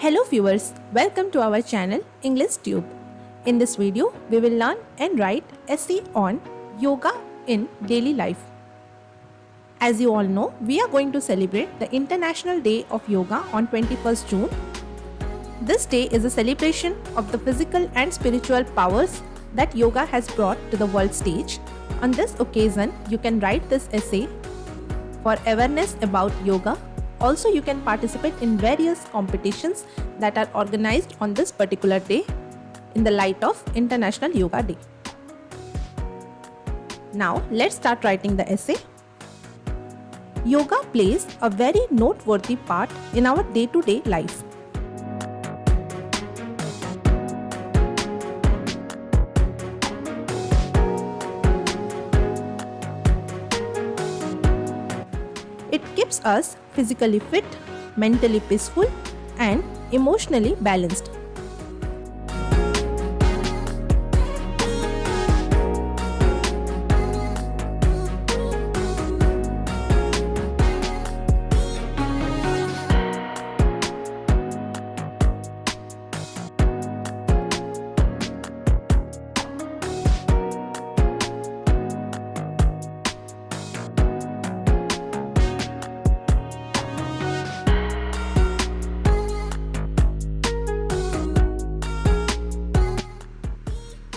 Hello viewers, welcome to our channel English Tube. In this video, we will learn and write essay on yoga in daily life. As you all know, we are going to celebrate the International Day of Yoga on 21st June. This day is a celebration of the physical and spiritual powers that yoga has brought to the world stage. On this occasion, you can write this essay for awareness about yoga. Also, you can participate in various competitions that are organized on this particular day in the light of International Yoga Day. Now, let's start writing the essay. Yoga plays a very noteworthy part in our day-to-day life. It keeps us physically fit, mentally peaceful, and emotionally balanced.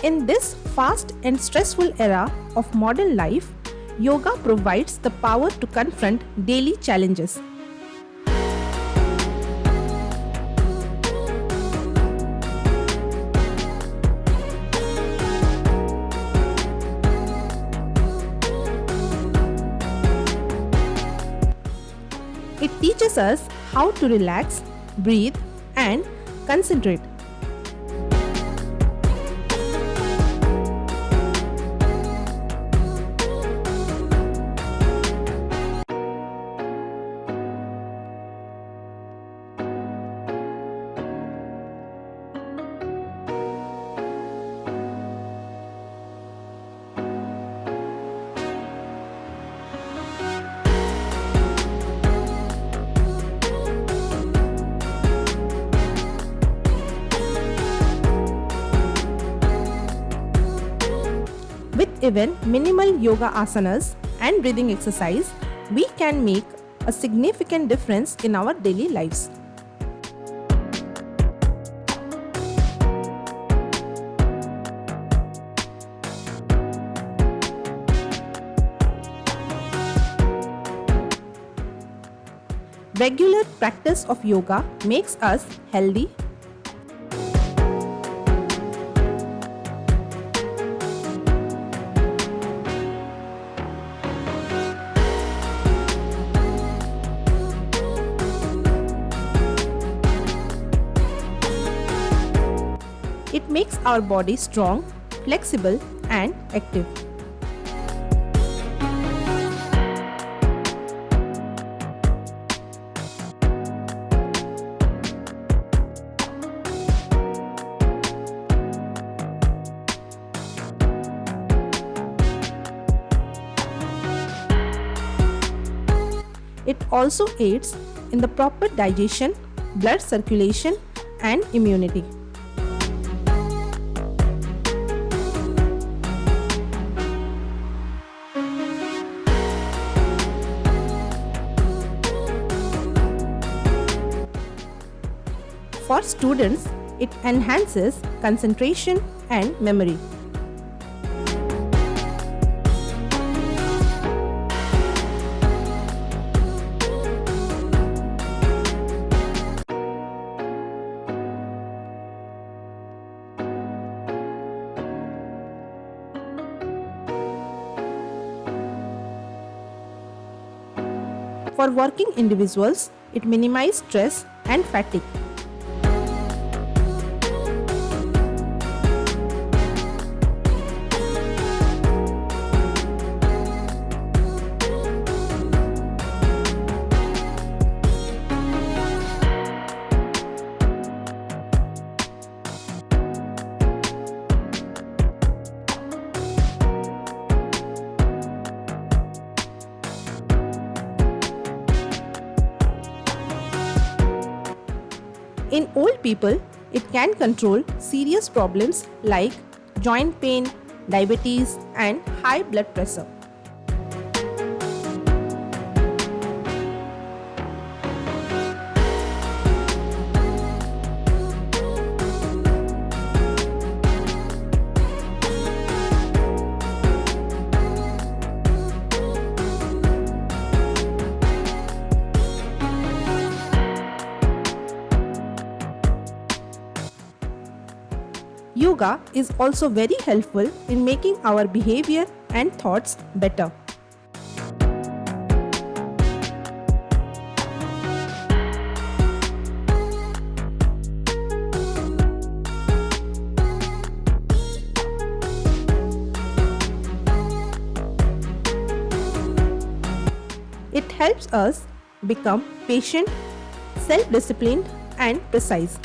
In this fast and stressful era of modern life, yoga provides the power to confront daily challenges. It teaches us how to relax, breathe, and concentrate. With even minimal yoga asanas and breathing exercise, we can make a significant difference in our daily lives. Regular practice of yoga makes us healthy, it makes our body strong, flexible, and active. It also aids in the proper digestion, blood circulation, and immunity. For students, it enhances concentration and memory. For working individuals, it minimizes stress and fatigue. In old people, it can control serious problems like joint pain, diabetes, and high blood pressure. Yoga is also very helpful in making our behavior and thoughts better. It helps us become patient, self-disciplined, and precise.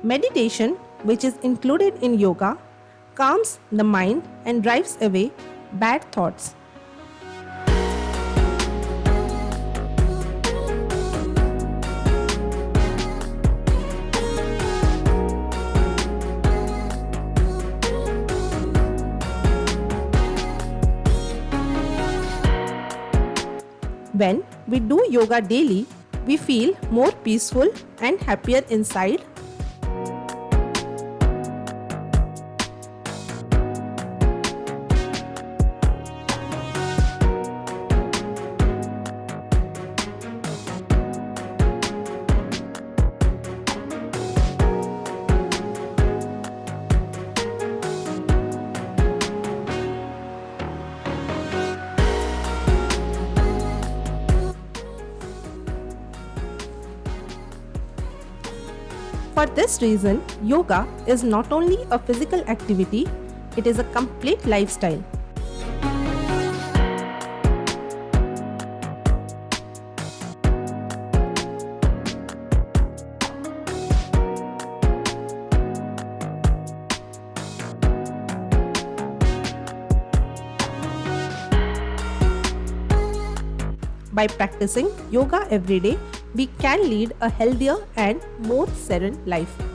Meditation, which is included in yoga, calms the mind and drives away bad thoughts. When we do yoga daily, we feel more peaceful and happier inside. For this reason, yoga is not only a physical activity, it is a complete lifestyle. By practicing yoga every day, we can lead a healthier and more serene life.